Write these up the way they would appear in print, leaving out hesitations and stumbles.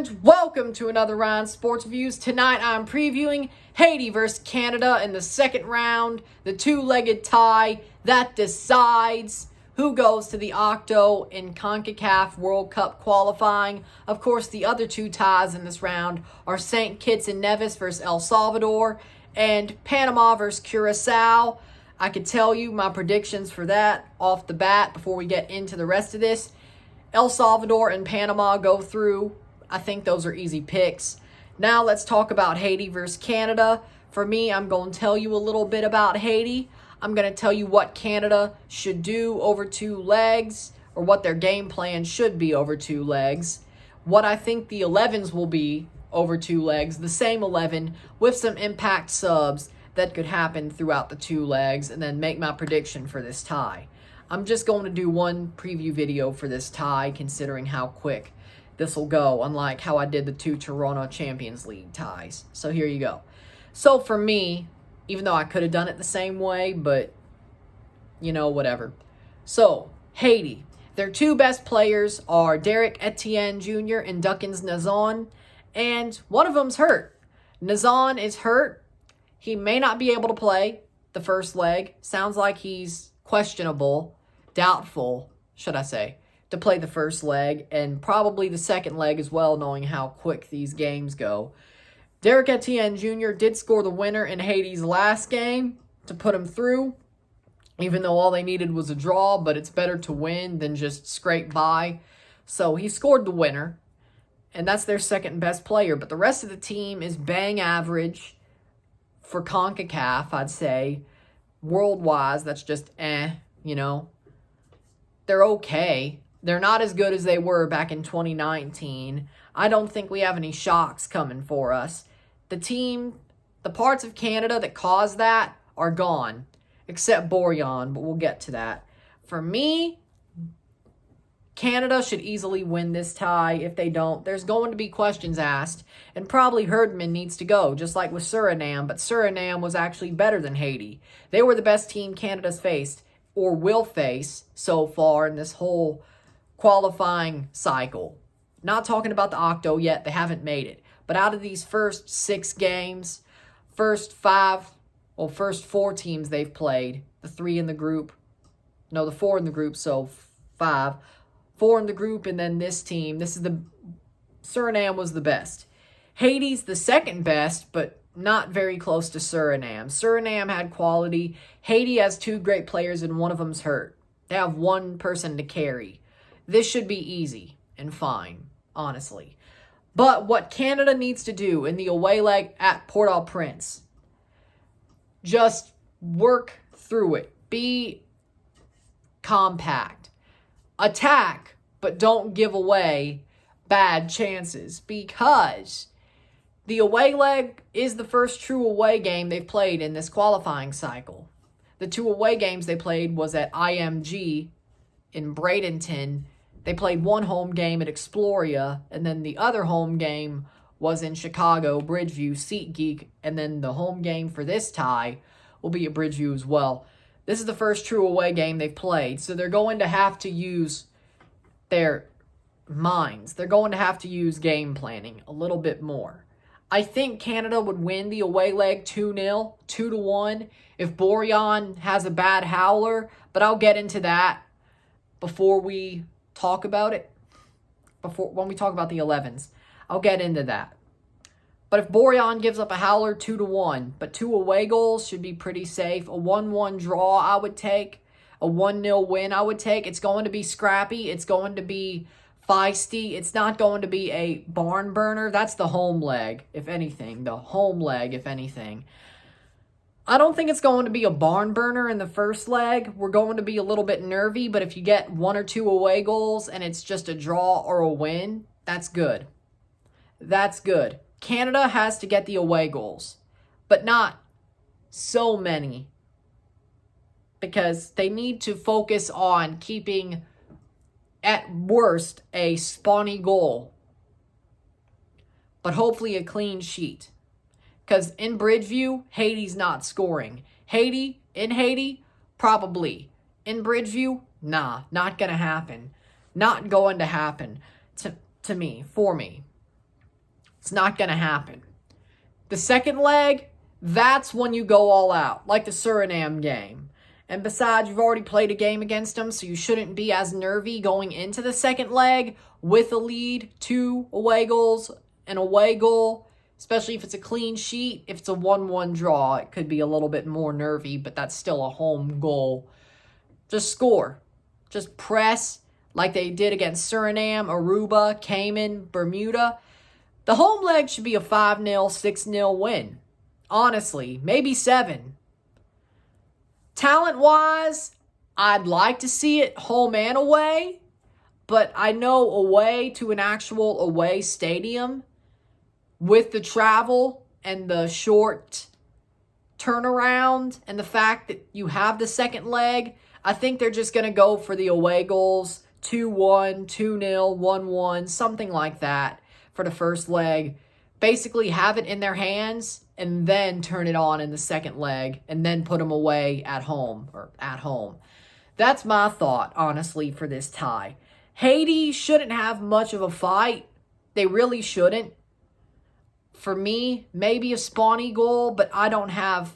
And welcome to another round of Sports Reviews. Tonight I'm previewing Haiti versus Canada in the second round, the two-legged tie that decides who goes to the Octo in CONCACAF World Cup Qualifying. Of course, the other two ties in this round are St. Kitts and Nevis versus El Salvador and Panama versus Curacao. I could tell you my predictions for that off the bat before we get into the rest of this. El Salvador and Panama go through. I think those are easy picks. Now let's talk about Haiti versus Canada. For me, I'm going to tell you a little bit about Haiti. I'm going to tell you what Canada should do over two legs, or what their game plan should be over two legs. What I think the 11s will be over two legs, the same 11 with some impact subs that could happen throughout the two legs, and then make my prediction for this tie. I'm just going to do one preview video for this tie, considering how quick this will go, unlike how I did the two Toronto Champions League ties. So here you go. So for me, even though I could have done it the same way, but, you know, whatever. So, Haiti. Their two best players are Derek Etienne Jr. and Duckins Nazon, and one of them's hurt. Nazon is hurt. He may not be able to play the first leg. Sounds like he's questionable, doubtful, should I say, to play the first leg, and probably the second leg as well, knowing how quick these games go. Derek Etienne Jr. did score the winner in Haiti's last game to put him through, even though all they needed was a draw, but it's better to win than just scrape by. So he scored the winner, and that's their second best player. But the rest of the team is bang average for CONCACAF, I'd say. World-wise, that's just you know. They're okay. They're not as good as they were back in 2019. I don't think we have any shocks coming for us. The parts of Canada that caused that are gone, except Borjan, but we'll get to that. For me, Canada should easily win this tie. If they don't, there's going to be questions asked, and probably Herdman needs to go, just like with Suriname, but Suriname was actually better than Haiti. They were the best team Canada's faced, or will face, so far in this whole qualifying cycle. Not talking about the Octo yet, they haven't made it. But out of these first 6 games, first 4 teams they've played, the 4 in the group, so 5. 4 in the group, and then this team. Suriname was the best. Haiti's the second best, but not very close to Suriname. Suriname had quality. Haiti has 2 great players, and one of them's hurt. They have one person to carry. This should be easy and fine, honestly. But what Canada needs to do in the away leg at Port-au-Prince, just work through it. Be compact. Attack, but don't give away bad chances, because the away leg is the first true away game they've played in this qualifying cycle. The 2 away games they played was at IMG in Bradenton. They played one home game at Exploria, and then the other home game was in Chicago, Bridgeview, SeatGeek, and then the home game for this tie will be at Bridgeview as well. This is the first true away game they've played, so they're going to have to use their minds. They're going to have to use game planning a little bit more. I think Canada would win the away leg 2-0, 2-1, if Borjan has a bad howler, but I'll get into that before we talk about it. When we talk about the 11s, I'll get into that. But if Borjan gives up a howler, 2-1, but 2 away goals should be pretty safe. A 1-1 draw I would take. A 1-0 win I would take. It's going to be scrappy. It's going to be feisty. It's not going to be a barn burner. That's the home leg, if anything. The home leg, if anything. I don't think it's going to be a barn burner in the first leg. We're going to be a little bit nervy, but if you get 1 or 2 away goals and it's just a draw or a win, that's good. That's good. Canada has to get the away goals, but not so many, because they need to focus on keeping, at worst, a spawny goal, but hopefully a clean sheet. Because in Bridgeview, Haiti's not scoring. In Haiti, probably. In Bridgeview, nah, not going to happen. Not going to happen for me. It's not going to happen. The second leg, that's when you go all out, like the Suriname game. And besides, you've already played a game against them, so you shouldn't be as nervy going into the second leg with a lead, 2 away goals, an away goal, especially if it's a clean sheet. If it's a 1-1 draw, it could be a little bit more nervy, but that's still a home goal. Just score. Just press like they did against Suriname, Aruba, Cayman, Bermuda. The home leg should be a 5-0, 6-0 win. Honestly, maybe 7. Talent-wise, I'd like to see it home and away, but I know away to an actual away stadium with the travel and the short turnaround and the fact that you have the second leg, I think they're just going to go for the away goals, 2-1, 2-0, 1-1, something like that for the first leg. Basically have it in their hands and then turn it on in the second leg and then put them away at home or at home. That's my thought, honestly, for this tie. Haiti shouldn't have much of a fight. They really shouldn't. For me, maybe a spawny goal, but I don't have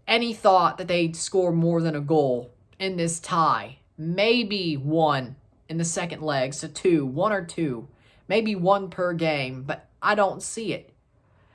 any thought that they'd score more than a goal in this tie. Maybe 1 in the second leg, so 1 or 2. Maybe 1 per game, but I don't see it.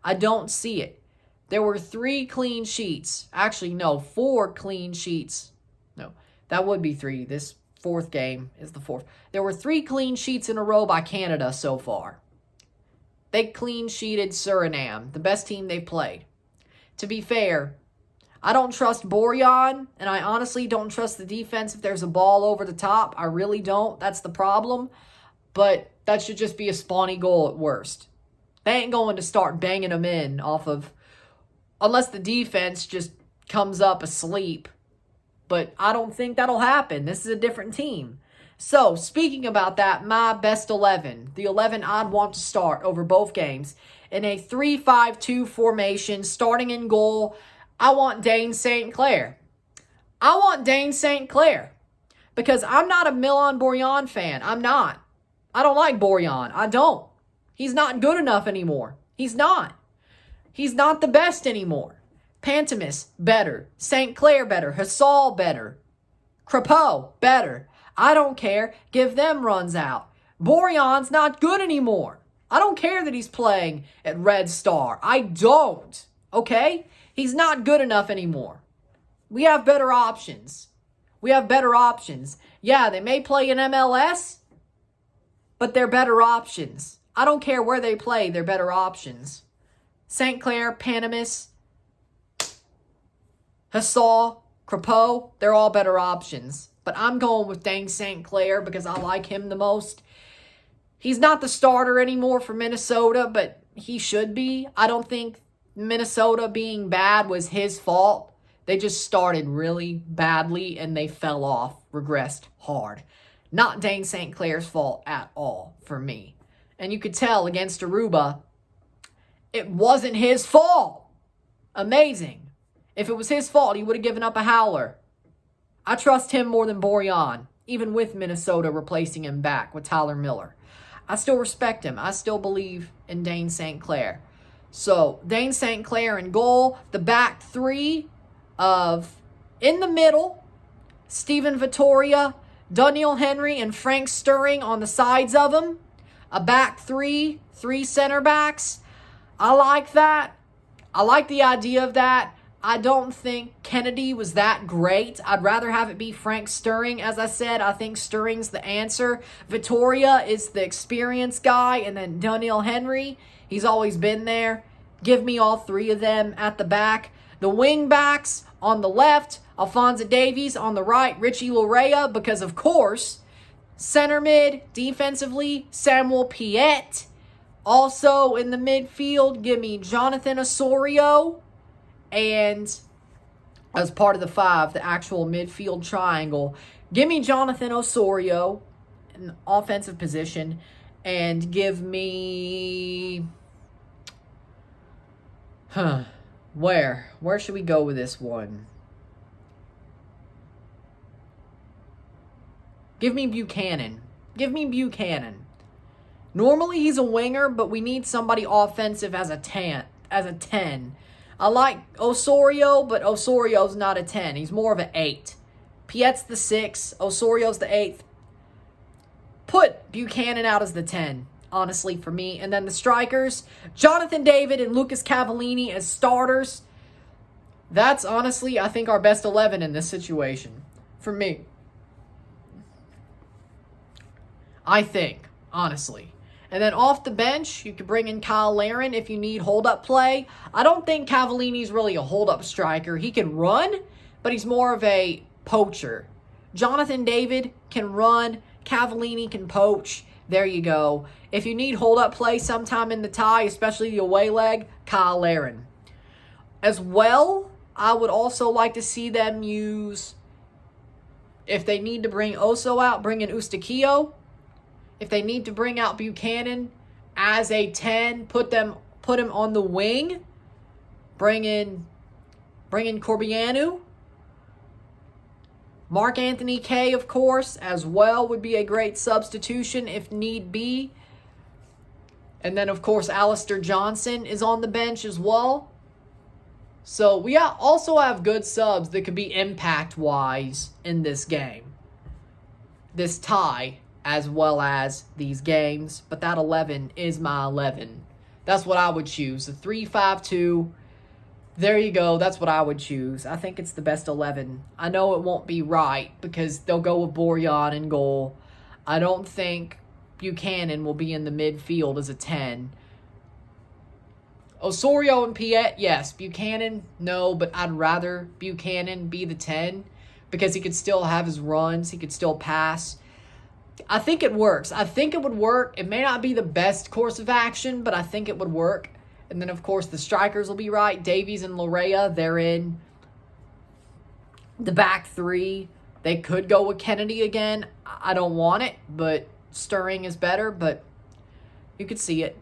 I don't see it. There were 3 clean sheets. Actually, no, 4 clean sheets. No, that would be 3. This 4th game is the 4th. There were 3 clean sheets in a row by Canada so far. They clean sheeted Suriname, the best team they've played. To be fair, I don't trust Borjan, and I honestly don't trust the defense if there's a ball over the top. I really don't. That's the problem. But that should just be a spawny goal at worst. They ain't going to start banging them in off of, unless the defense just comes up asleep. But I don't think that'll happen. This is a different team. So, speaking about that, my best 11, the 11 I'd want to start over both games, in a 3-5-2 formation, starting in goal, I want Dane St. Clair. I want Dane St. Clair. Because I'm not a Milan Borjan fan. I'm not. I don't like Borjan. I don't. He's not good enough anymore. He's not. He's not the best anymore. Pantemis, better. St. Clair, better. Hassall, better. Crepeau, better. I don't care. Give them runs out. Borjan's not good anymore. I don't care that he's playing at Red Star. I don't. Okay? He's not good enough anymore. We have better options. We have better options. Yeah, they may play in MLS, but they're better options. I don't care where they play, they're better options. St. Clair, Pantemis, Hassall, Crepeau, they're all better options. But I'm going with Dane St. Clair because I like him the most. He's not the starter anymore for Minnesota, but he should be. I don't think Minnesota being bad was his fault. They just started really badly and they fell off, regressed hard. Not Dane St. Clair's fault at all for me. And you could tell against Aruba, it wasn't his fault. Amazing. If it was his fault, he would have given up a howler. I trust him more than Borjan, even with Minnesota replacing him back with Tyler Miller. I still respect him. I still believe in Dane St. Clair. So, Dane St. Clair in goal. The back 3 of, in the middle, Steven Vittoria, Daniel Henry, and Frank Stirring on the sides of him. A back 3, 3 center backs. I like that. I like the idea of that. I don't think Kennedy was that great. I'd rather have it be Frank Stirring. As I said, I think Stirring's the answer. Vittoria is the experienced guy. And then Daniel Henry, he's always been there. Give me all 3 of them at the back. The wing backs on the left, Alphonso Davies. On the right, Richie Larea. Because, of course, center mid, defensively, Samuel Piette. Also in the midfield, give me Jonathan Osorio. And as part of the 5, the actual midfield triangle, give me Jonathan Osorio in the offensive position. And give me... Where? Where should we go with this one? Give me Buchanan. Give me Buchanan. Normally he's a winger, but we need somebody offensive as a 10. I like Osorio, but Osorio's not a 10. He's more of an 8. Piet's the 6. Osorio's the 8th. Put Buchanan out as the 10, honestly, for me. And then the strikers, Jonathan David and Lucas Cavallini as starters. That's honestly, I think, our best 11 in this situation. For me. I think, honestly. And then off the bench, you could bring in Kyle Larin if you need hold-up play. I don't think Cavallini's really a hold-up striker. He can run, but he's more of a poacher. Jonathan David can run. Cavallini can poach. There you go. If you need hold-up play sometime in the tie, especially the away leg, Kyle Larin. As well, I would also like to see them use, if they need to bring Oso out, bring in Eustaquio. If they need to bring out Buchanan as a 10, put him on the wing. Bring in Corbianu. Mark Anthony K, of course, as well, would be a great substitution if need be. And then, of course, Alistair Johnson is on the bench as well. So we also have good subs that could be impact-wise in this game. This tie, as well as these games. But that 11 is my 11. That's what I would choose. The 3-5-2. There you go. That's what I would choose. I think it's the best 11. I know it won't be right because they'll go with Borjan in goal. I don't think Buchanan will be in the midfield as a 10. Osorio and Piet, yes. Buchanan, no. But I'd rather Buchanan be the 10 because he could still have his runs. He could still pass. I think it works. I think it would work. It may not be the best course of action, but I think it would work. And then, of course, the strikers will be right. Davies and Larea, they're in. The back three, they could go with Kennedy again. I don't want it, but Stirring is better, but you could see it.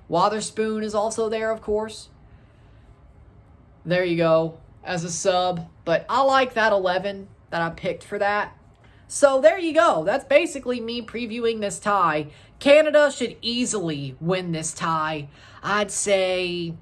Wotherspoon is also there, of course. There you go, as a sub. But I like that 11 that I picked for that. So there you go. That's basically me previewing this tie. Canada should easily win this tie. I'd say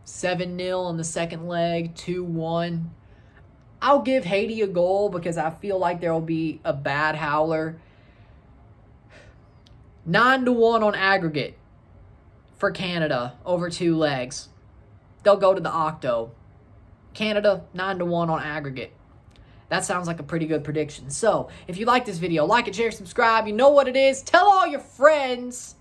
7-0 in the second leg, 2-1. I'll give Haiti a goal because I feel like there will be a bad howler. 9-1 on aggregate for Canada over 2 legs. They'll go to the octo. Canada, 9-1 on aggregate. That sounds like a pretty good prediction. So, if you like this video, like it, share, subscribe. You know what it is. Tell all your friends.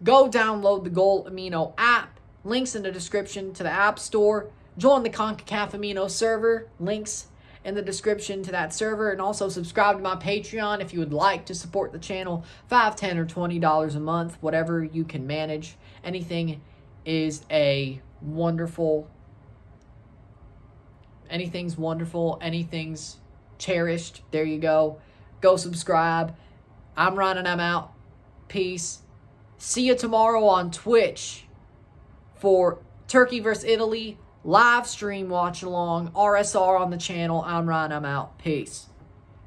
Go download the Goal Amino app. Links in the description to the App Store. Join the CONCACAF Amino server. Links in the description to that server. And also subscribe to my Patreon if you would like to support the channel. $5, $10, or $20 a month. Whatever you can manage. Anything is a wonderful... Anything's wonderful. Anything's cherished. There you go. Go subscribe. I'm Ryan and I'm out. Peace. See you tomorrow on Twitch for Turkey versus Italy. Live stream watch along. RSR on the channel. I'm Ryan. I'm out. Peace.